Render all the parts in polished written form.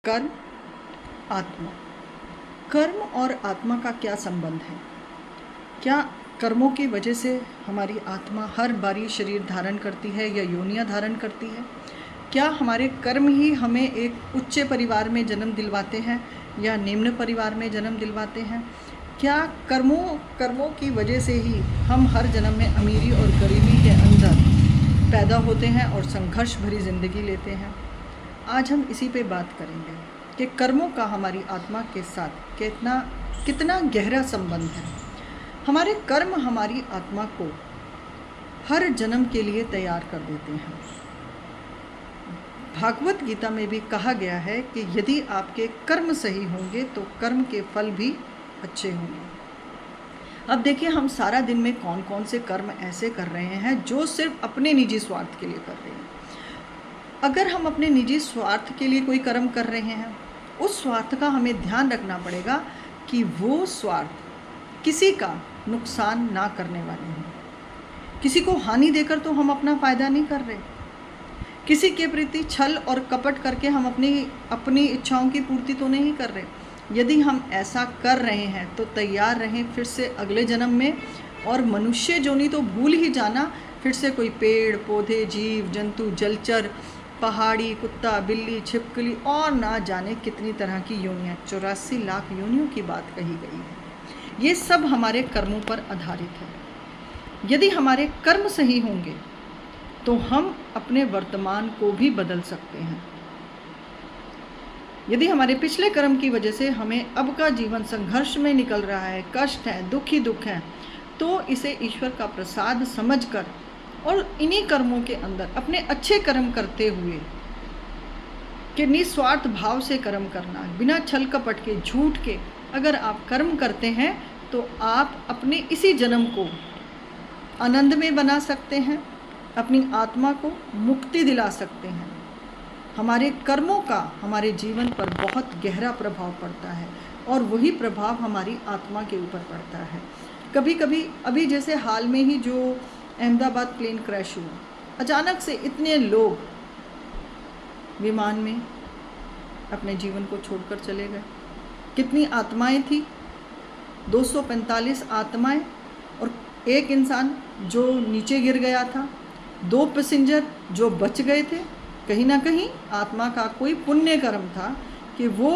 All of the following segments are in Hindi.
कर्म, आत्मा। कर्म और आत्मा का क्या संबंध है? क्या कर्मों की वजह से हमारी आत्मा हर बारी शरीर धारण करती है या योनियां धारण करती है? क्या हमारे कर्म ही हमें एक उच्च परिवार में जन्म दिलवाते हैं या निम्न परिवार में जन्म दिलवाते हैं? क्या कर्मों की वजह से ही हम हर जन्म में अमीरी और गरीबी के अंदर पैदा होते हैं और संघर्ष भरी ज़िंदगी लेते हैं? आज हम इसी पे बात करेंगे कि कर्मों का हमारी आत्मा के साथ कितना गहरा संबंध है। हमारे कर्म हमारी आत्मा को हर जन्म के लिए तैयार कर देते हैं। भागवत गीता में भी कहा गया है कि यदि आपके कर्म सही होंगे तो कर्म के फल भी अच्छे होंगे। अब देखिए, हम सारा दिन में कौन कौन से कर्म ऐसे कर रहे हैं जो सिर्फ अपने निजी स्वार्थ के लिए कर रहे हैं। अगर हम अपने निजी स्वार्थ के लिए कोई कर्म कर रहे हैं, उस स्वार्थ का हमें ध्यान रखना पड़ेगा कि वो स्वार्थ किसी का नुकसान ना करने वाले हों। किसी को हानि देकर तो हम अपना फ़ायदा नहीं कर रहे। किसी के प्रति छल और कपट करके हम अपनी इच्छाओं की पूर्ति तो नहीं कर रहे। यदि हम ऐसा कर रहे हैं तो तैयार रहें फिर से अगले जन्म में, और मनुष्य जोनी तो भूल ही जाना, फिर से कोई पेड़ पौधे, जीव जंतु, जलचर, पहाड़ी, कुत्ता, बिल्ली, छिपकली और ना जाने कितनी तरह की योनियाँ, 84 लाख योनियों की बात कही गई है। ये सब हमारे कर्मों पर आधारित है। यदि हमारे कर्म सही होंगे तो हम अपने वर्तमान को भी बदल सकते हैं। यदि हमारे पिछले कर्म की वजह से हमें अब का जीवन संघर्ष में निकल रहा है, कष्ट है, दुख ही दुख है, तो इसे ईश्वर का प्रसाद समझकर और इन्हीं कर्मों के अंदर अपने अच्छे कर्म करते हुए कि निस्वार्थ भाव से कर्म करना, बिना छल कपट के, झूठ के, अगर आप कर्म करते हैं तो आप अपने इसी जन्म को आनंद में बना सकते हैं, अपनी आत्मा को मुक्ति दिला सकते हैं। हमारे कर्मों का हमारे जीवन पर बहुत गहरा प्रभाव पड़ता है और वही प्रभाव हमारी आत्मा के ऊपर पड़ता है। कभी कभी, अभी जैसे हाल में ही जो अहमदाबाद प्लेन क्रैश हुआ, अचानक से इतने लोग विमान में अपने जीवन को छोड़कर चले गए। कितनी आत्माएं थी? 245 आत्माएं और एक इंसान जो नीचे गिर गया था, 2 पैसेंजर जो बच गए थे। कहीं ना कहीं आत्मा का कोई पुण्य कर्म था कि वो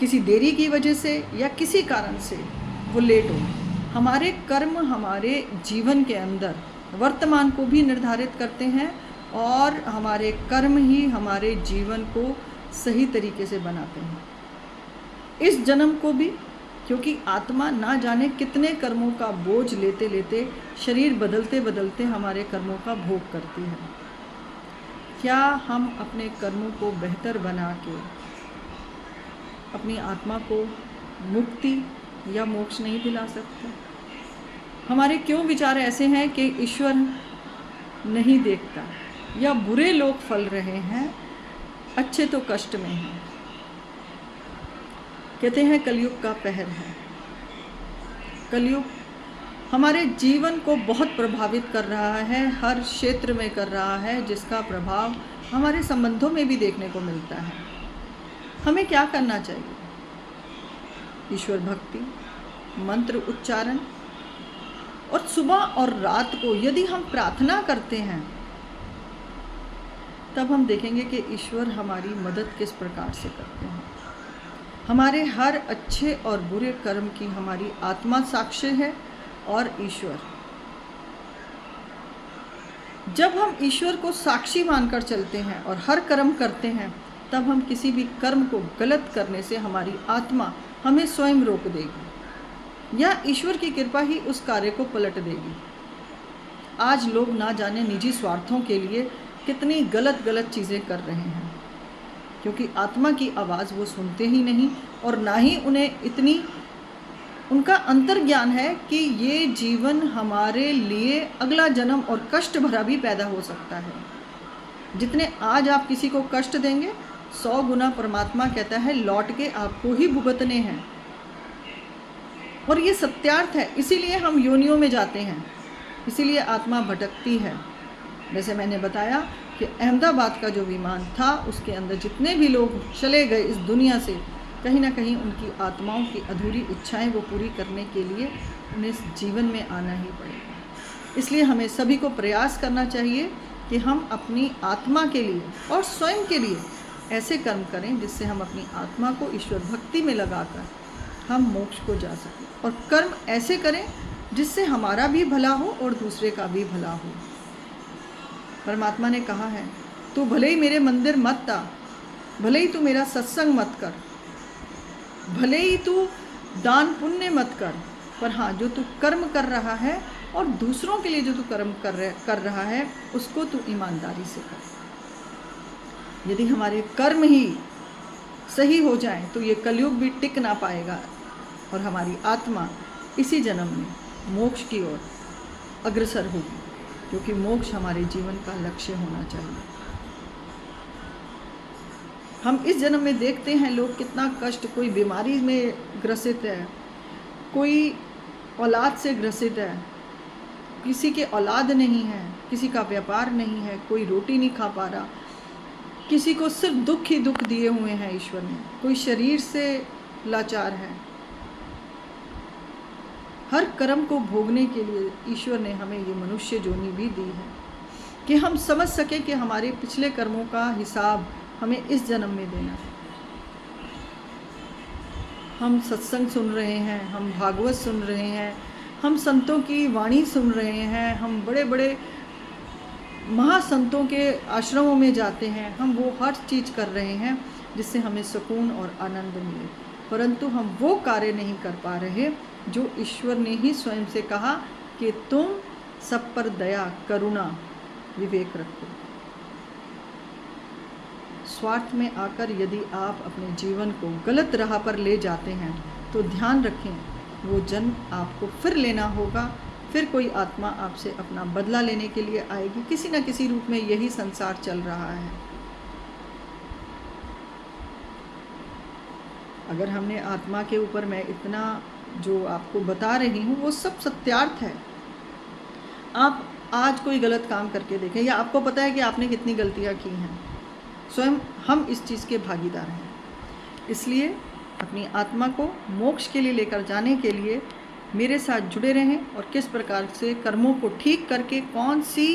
किसी देरी की वजह से या किसी कारण से वो लेट हो। हमारे कर्म हमारे जीवन के अंदर वर्तमान को भी निर्धारित करते हैं और हमारे कर्म ही हमारे जीवन को सही तरीके से बनाते हैं, इस जन्म को भी, क्योंकि आत्मा ना जाने कितने कर्मों का बोझ लेते लेते, शरीर बदलते बदलते हमारे कर्मों का भोग करती है। क्या हम अपने कर्मों को बेहतर बना के अपनी आत्मा को मुक्ति या मोक्ष नहीं दिला सकते? हमारे क्यों विचार ऐसे हैं कि ईश्वर नहीं देखता, या बुरे लोग फल रहे हैं, अच्छे तो कष्ट में हैं? कहते हैं कलयुग का कहर है। कलयुग हमारे जीवन को बहुत प्रभावित कर रहा है, हर क्षेत्र में कर रहा है, जिसका प्रभाव हमारे संबंधों में भी देखने को मिलता है। हमें क्या करना चाहिए? ईश्वर भक्ति, मंत्र उच्चारण, और सुबह और रात को यदि हम प्रार्थना करते हैं तब हम देखेंगे कि ईश्वर हमारी मदद किस प्रकार से करते हैं। हमारे हर अच्छे और बुरे कर्म की हमारी आत्मा साक्षी है और ईश्वर। जब हम ईश्वर को साक्षी मानकर चलते हैं और हर कर्म करते हैं, तब हम किसी भी कर्म को गलत करने से हमारी आत्मा हमें स्वयं रोक देगी या ईश्वर की कृपा ही उस कार्य को पलट देगी। आज लोग ना जाने निजी स्वार्थों के लिए कितनी गलत गलत चीज़ें कर रहे हैं, क्योंकि आत्मा की आवाज़ वो सुनते ही नहीं और ना ही उन्हें उनका अंतर्ज्ञान है कि ये जीवन हमारे लिए अगला जन्म और कष्ट भरा भी पैदा हो सकता है। जितने आज आप किसी को कष्ट देंगे, 100 गुना परमात्मा कहता है लौट के आपको ही भुगतने हैं। और ये सत्यार्थ है, इसीलिए हम योनियों में जाते हैं, इसीलिए आत्मा भटकती है। जैसे मैंने बताया कि अहमदाबाद का जो विमान था उसके अंदर जितने भी लोग चले गए इस दुनिया से, कहीं ना कहीं उनकी आत्माओं की अधूरी इच्छाएं वो पूरी करने के लिए उन्हें इस जीवन में आना ही पड़ेगा। इसलिए हमें सभी को प्रयास करना चाहिए कि हम अपनी आत्मा के लिए और स्वयं के लिए ऐसे कर्म करें जिससे हम अपनी आत्मा को ईश्वर भक्ति में लगाकर हम मोक्ष को जा सकें, और कर्म ऐसे करें जिससे हमारा भी भला हो और दूसरे का भी भला हो। परमात्मा ने कहा है, तू भले ही मेरे मंदिर मत आ, भले ही तू मेरा सत्संग मत कर, भले ही तू दान पुण्य मत कर, पर हाँ, जो तू कर्म कर रहा है और दूसरों के लिए जो तू कर्म कर रहा है उसको तू ईमानदारी से कर। यदि हमारे कर्म ही सही हो जाए तो ये कलयुग भी टिक ना पाएगा और हमारी आत्मा इसी जन्म में मोक्ष की ओर अग्रसर होगी, क्योंकि मोक्ष हमारे जीवन का लक्ष्य होना चाहिए। हम इस जन्म में देखते हैं लोग कितना कष्ट, कोई बीमारी में ग्रसित है, कोई औलाद से ग्रसित है, किसी के औलाद नहीं है, किसी का व्यापार नहीं है, कोई रोटी नहीं खा पा रहा, किसी को सिर्फ दुख ही दुख दिए हुए हैं ईश्वर ने, कोई शरीर से लाचार है। हर कर्म को भोगने के लिए ईश्वर ने हमें ये मनुष्य जोनी भी दी है कि हम समझ सकें कि हमारे पिछले कर्मों का हिसाब हमें इस जन्म में देना है। हम सत्संग सुन रहे हैं, हम भागवत सुन रहे हैं, हम संतों की वाणी सुन रहे हैं, हम बड़े बड़े महासंतों के आश्रमों में जाते हैं, हम वो हर चीज़ कर रहे हैं जिससे हमें सुकून और आनंद मिले, परंतु हम वो कार्य नहीं कर पा रहे जो ईश्वर ने ही स्वयं से कहा कि तुम सब पर दया, करुणा, विवेक रखो। स्वार्थ में आकर यदि आप अपने जीवन को गलत राह पर ले जाते हैं तो ध्यान रखें, वो जन्म आपको फिर लेना होगा, फिर कोई आत्मा आपसे अपना बदला लेने के लिए आएगी। किसी न किसी रूप में यही संसार चल रहा है। अगर हमने आत्मा के ऊपर मैं इतना जो आपको बता रही हूँ वो सब सत्यार्थ है। आप आज कोई गलत काम करके देखें, या आपको पता है कि आपने कितनी गलतियाँ की हैं, स्वयं हम इस चीज़ के भागीदार हैं। इसलिए अपनी आत्मा को मोक्ष के लिए लेकर जाने के लिए मेरे साथ जुड़े रहें, और किस प्रकार से कर्मों को ठीक करके कौन सी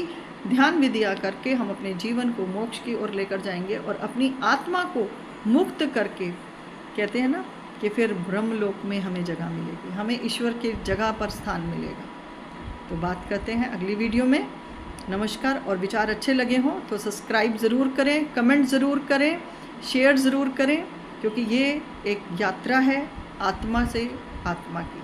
ध्यान विधियाँ करके हम अपने जीवन को मोक्ष की ओर लेकर जाएंगे और अपनी आत्मा को मुक्त करके, कहते हैं ना कि फिर ब्रह्मलोक में हमें जगह मिलेगी, हमें ईश्वर की जगह पर स्थान मिलेगा। तो बात करते हैं अगली वीडियो में। नमस्कार। और विचार अच्छे लगे हों तो सब्सक्राइब ज़रूर करें, कमेंट ज़रूर करें, शेयर ज़रूर करें, क्योंकि ये एक यात्रा है आत्मा से आत्मा की।